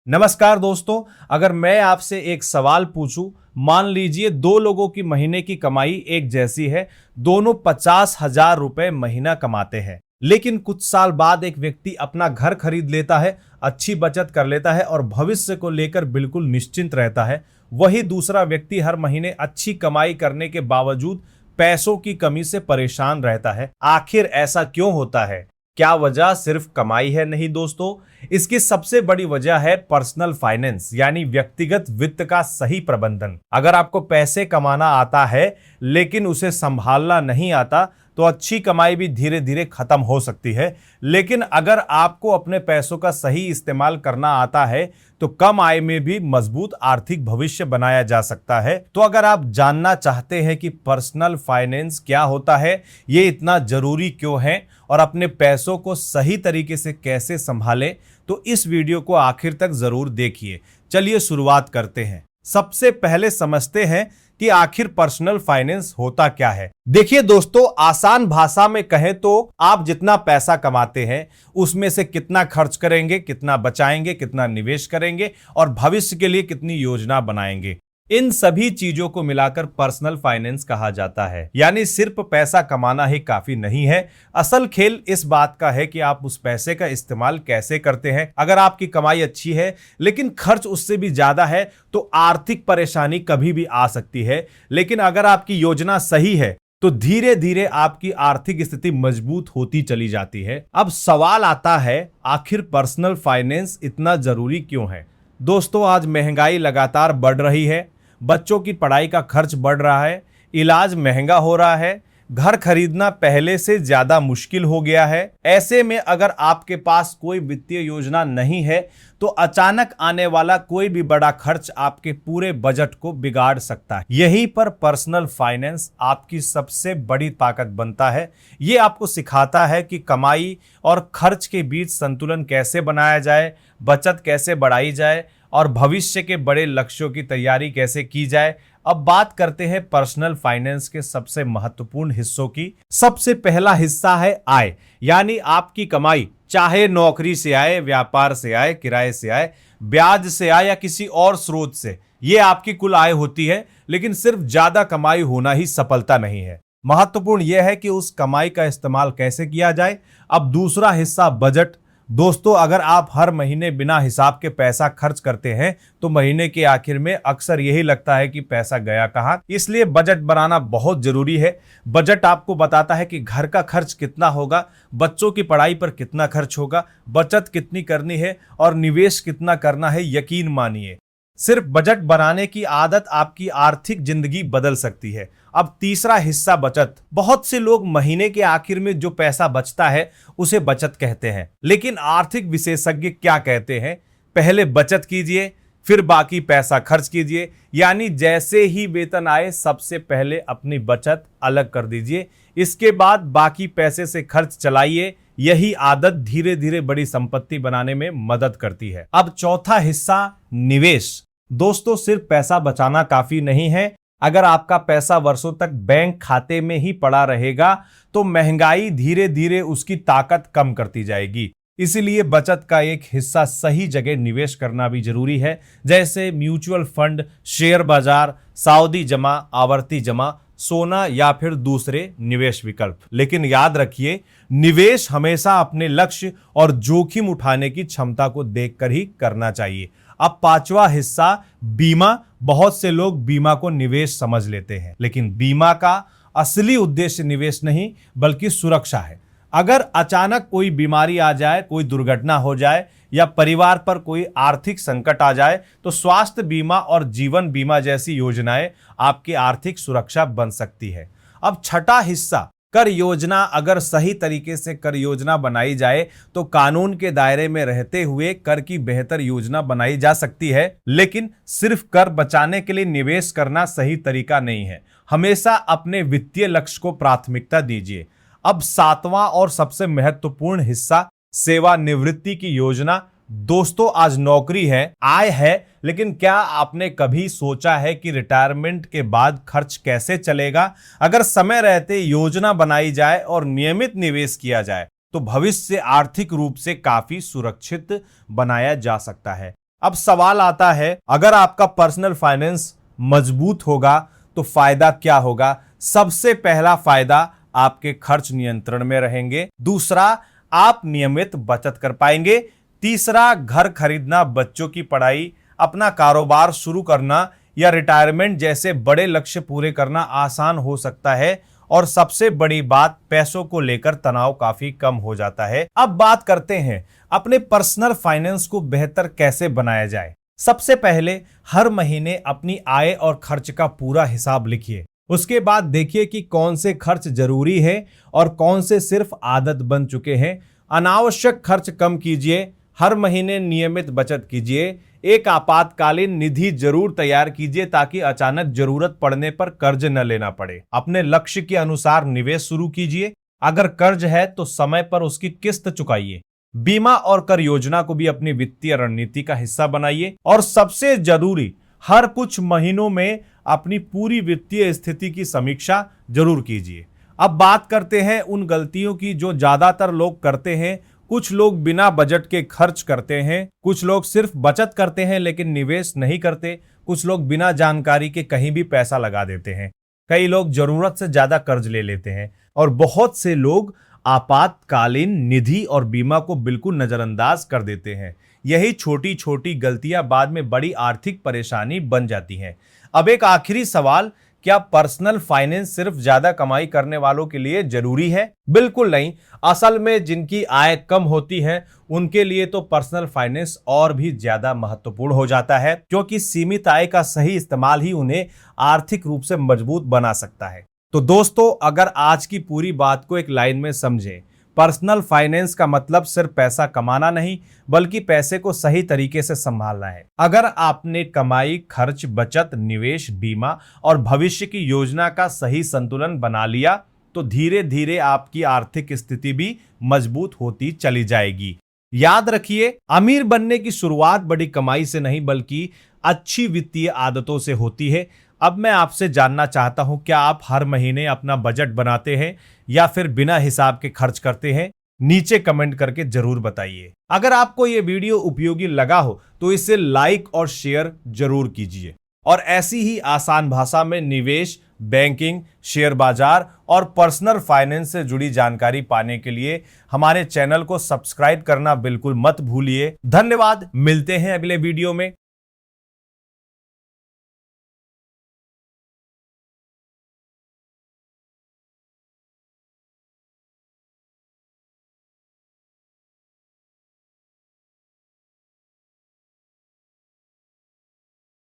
नमस्कार दोस्तों, अगर मैं आपसे एक सवाल पूछूं, मान लीजिए दो लोगों की महीने की कमाई एक जैसी है, दोनों 50,000 रुपए महीना कमाते हैं, लेकिन कुछ साल बाद एक व्यक्ति अपना घर खरीद लेता है, अच्छी बचत कर लेता है और भविष्य को लेकर बिल्कुल निश्चिंत रहता है। वही दूसरा व्यक्ति हर महीने अच्छी कमाई करने के बावजूद पैसों की कमी से परेशान रहता है। आखिर ऐसा क्यों होता है? क्या वजह सिर्फ कमाई है? नहीं दोस्तों, इसकी सबसे बड़ी वजह है पर्सनल फाइनेंस यानी व्यक्तिगत वित्त का सही प्रबंधन। अगर आपको पैसे कमाना आता है लेकिन उसे संभालना नहीं आता तो अच्छी कमाई भी धीरे धीरे खत्म हो सकती है। लेकिन अगर आपको अपने पैसों का सही इस्तेमाल करना आता है तो कम आय में भी मजबूत आर्थिक भविष्य बनाया जा सकता है। तो अगर आप जानना चाहते हैं कि पर्सनल फाइनेंस क्या होता है, ये इतना जरूरी क्यों है और अपने पैसों को सही तरीके से कैसे संभालें, तो इस वीडियो को आखिर तक जरूर देखिए। चलिए शुरुआत करते हैं। सबसे पहले समझते हैं कि आखिर पर्सनल फाइनेंस होता क्या है। देखिए दोस्तों, आसान भाषा में कहें तो आप जितना पैसा कमाते हैं उसमें से कितना खर्च करेंगे, कितना बचाएंगे, कितना निवेश करेंगे और भविष्य के लिए कितनी योजना बनाएंगे, इन सभी चीजों को मिलाकर पर्सनल फाइनेंस कहा जाता है। यानी सिर्फ पैसा कमाना ही काफी नहीं है, असल खेल इस बात का है कि आप उस पैसे का इस्तेमाल कैसे करते हैं। अगर आपकी कमाई अच्छी है लेकिन खर्च उससे भी ज्यादा है तो आर्थिक परेशानी कभी भी आ सकती है। लेकिन अगर आपकी योजना सही है तो धीरे धीरे आपकी आर्थिक स्थिति मजबूत होती चली जाती है। अब सवाल आता है, आखिर पर्सनल फाइनेंस इतना जरूरी क्यों है? दोस्तों, आज महंगाई लगातार बढ़ रही है, बच्चों की पढ़ाई का खर्च बढ़ रहा है, इलाज महंगा हो रहा है, घर खरीदना पहले से ज्यादा मुश्किल हो गया है। ऐसे में अगर आपके पास कोई वित्तीय योजना नहीं है तो अचानक आने वाला कोई भी बड़ा खर्च आपके पूरे बजट को बिगाड़ सकता है। यहीं पर पर्सनल फाइनेंस आपकी सबसे बड़ी ताकत बनता है। ये आपको सिखाता है कि कमाई और खर्च के बीच संतुलन कैसे बनाया जाए, बचत कैसे बढ़ाई जाए और भविष्य के बड़े लक्ष्यों की तैयारी कैसे की जाए। अब बात करते हैं पर्सनल फाइनेंस के सबसे महत्वपूर्ण हिस्सों की। सबसे पहला हिस्सा है आय, यानी आपकी कमाई, चाहे नौकरी से आए, व्यापार से आए, किराए से आए, ब्याज से आए या किसी और स्रोत से, ये आपकी कुल आय होती है। लेकिन सिर्फ ज्यादा कमाई होना ही सफलता नहीं है, महत्वपूर्ण यह है कि उस कमाई का इस्तेमाल कैसे किया जाए। अब दूसरा हिस्सा बजट। दोस्तों, अगर आप हर महीने बिना हिसाब के पैसा खर्च करते हैं तो महीने के आखिर में अक्सर यही लगता है कि पैसा गया कहां। इसलिए बजट बनाना बहुत जरूरी है। बजट आपको बताता है कि घर का खर्च कितना होगा, बच्चों की पढ़ाई पर कितना खर्च होगा, बचत कितनी करनी है और निवेश कितना करना है। यकीन मानिए, सिर्फ बजट बनाने की आदत आपकी आर्थिक जिंदगी बदल सकती है। अब तीसरा हिस्सा बचत। बहुत से लोग महीने के आखिर में जो पैसा बचता है उसे बचत कहते हैं, लेकिन आर्थिक विशेषज्ञ क्या कहते हैं? पहले बचत कीजिए, फिर बाकी पैसा खर्च कीजिए। यानी जैसे ही वेतन आए सबसे पहले अपनी बचत अलग कर दीजिए, इसके बाद बाकी पैसे से खर्च चलाइए। यही आदत धीरे धीरे बड़ी संपत्ति बनाने में मदद करती है। अब चौथा हिस्सा निवेश। दोस्तों, सिर्फ पैसा बचाना काफी नहीं है। अगर आपका पैसा वर्षों तक बैंक खाते में ही पड़ा रहेगा तो महंगाई धीरे धीरे उसकी ताकत कम करती जाएगी। इसीलिए बचत का एक हिस्सा सही जगह निवेश करना भी जरूरी है, जैसे म्यूचुअल फंड, शेयर बाजार, सावधि जमा, आवर्ती जमा, सोना या फिर दूसरे निवेश विकल्प। लेकिन याद रखिए, निवेश हमेशा अपने लक्ष्य और जोखिम उठाने की क्षमता को देखकर ही करना चाहिए। अब पांचवा हिस्सा बीमा। बहुत से लोग बीमा को निवेश समझ लेते हैं, लेकिन बीमा का असली उद्देश्य निवेश नहीं बल्कि सुरक्षा है। अगर अचानक कोई बीमारी आ जाए, कोई दुर्घटना हो जाए या परिवार पर कोई आर्थिक संकट आ जाए तो स्वास्थ्य बीमा और जीवन बीमा जैसी योजनाएं आपकी आर्थिक सुरक्षा बन सकती है। अब छठा हिस्सा कर योजना। अगर सही तरीके से कर योजना बनाई जाए तो कानून के दायरे में रहते हुए कर की बेहतर योजना बनाई जा सकती है। लेकिन सिर्फ कर बचाने के लिए निवेश करना सही तरीका नहीं है। हमेशा अपने वित्तीय लक्ष्य को प्राथमिकता दीजिए। अब सातवां और सबसे महत्वपूर्ण हिस्सा सेवानिवृत्ति की योजना। दोस्तों, आज नौकरी है, आय है, लेकिन क्या आपने कभी सोचा है कि रिटायरमेंट के बाद खर्च कैसे चलेगा? अगर समय रहते योजना बनाई जाए और नियमित निवेश किया जाए तो भविष्य आर्थिक रूप से काफी सुरक्षित बनाया जा सकता है। अब सवाल आता है, अगर आपका पर्सनल फाइनेंस मजबूत होगा तो फायदा क्या होगा? सबसे पहला फायदा, आपके खर्च नियंत्रण में रहेंगे। दूसरा, आप नियमित बचत कर पाएंगे। तीसरा, घर खरीदना, बच्चों की पढ़ाई, अपना कारोबार शुरू करना या रिटायरमेंट जैसे बड़े लक्ष्य पूरे करना आसान हो सकता है। और सबसे बड़ी बात, पैसों को लेकर तनाव काफी कम हो जाता है। अब बात करते हैं अपने पर्सनल फाइनेंस को बेहतर कैसे बनाया जाए। सबसे पहले हर महीने अपनी आय और खर्च का पूरा हिसाब लिखिए। उसके बाद देखिए कि कौन से खर्च जरूरी है और कौन से सिर्फ आदत बन चुके हैं। अनावश्यक खर्च कम कीजिए। हर महीने नियमित बचत कीजिए। एक आपातकालीन निधि जरूर तैयार कीजिए ताकि अचानक जरूरत पड़ने पर कर्ज न लेना पड़े। अपने लक्ष्य के अनुसार निवेश शुरू कीजिए। अगर कर्ज है तो समय पर उसकी किस्त चुकाइए। बीमा और कर योजना को भी अपनी वित्तीय रणनीति का हिस्सा बनाइए। और सबसे जरूरी, हर कुछ महीनों में अपनी पूरी वित्तीय स्थिति की समीक्षा जरूर कीजिए। अब बात करते हैं उन गलतियों की जो ज्यादातर लोग करते हैं। कुछ लोग बिना बजट के खर्च करते हैं, कुछ लोग सिर्फ बचत करते हैं लेकिन निवेश नहीं करते, कुछ लोग बिना जानकारी के कहीं भी पैसा लगा देते हैं, कई लोग जरूरत से ज्यादा कर्ज ले लेते हैं और बहुत से लोग आपातकालीन निधि और बीमा को बिल्कुल नजरअंदाज कर देते हैं। यही छोटी छोटी गलतियां बाद में बड़ी आर्थिक परेशानी बन जाती हैं। अब एक आखिरी सवाल, क्या पर्सनल फाइनेंस सिर्फ ज्यादा कमाई करने वालों के लिए जरूरी है? बिल्कुल नहीं। असल में जिनकी आय कम होती है उनके लिए तो पर्सनल फाइनेंस और भी ज्यादा महत्वपूर्ण हो जाता है, क्योंकि सीमित आय का सही इस्तेमाल ही उन्हें आर्थिक रूप से मजबूत बना सकता है। तो दोस्तों, अगर आज की पूरी बात को एक लाइन में समझें, पर्सनल फाइनेंस का मतलब सिर्फ पैसा कमाना नहीं, बल्कि पैसे को सही तरीके से संभालना है। अगर आपने कमाई, खर्च, बचत, निवेश, बीमा और भविष्य की योजना का सही संतुलन बना लिया तो धीरे धीरे आपकी आर्थिक स्थिति भी मजबूत होती चली जाएगी। याद रखिए, अमीर बनने की शुरुआत बड़ी कमाई से नहीं बल्कि अच्छी वित्तीय आदतों से होती है। अब मैं आपसे जानना चाहता हूं, क्या आप हर महीने अपना बजट बनाते हैं या फिर बिना हिसाब के खर्च करते हैं? नीचे कमेंट करके जरूर बताइए। अगर आपको ये वीडियो उपयोगी लगा हो तो इसे लाइक और शेयर जरूर कीजिए। और ऐसी ही आसान भाषा में निवेश, बैंकिंग, शेयर बाजार और पर्सनल फाइनेंस से जुड़ी जानकारी पाने के लिए हमारे चैनल को सब्सक्राइब करना बिल्कुल मत भूलिए। धन्यवाद, मिलते हैं अगले वीडियो में।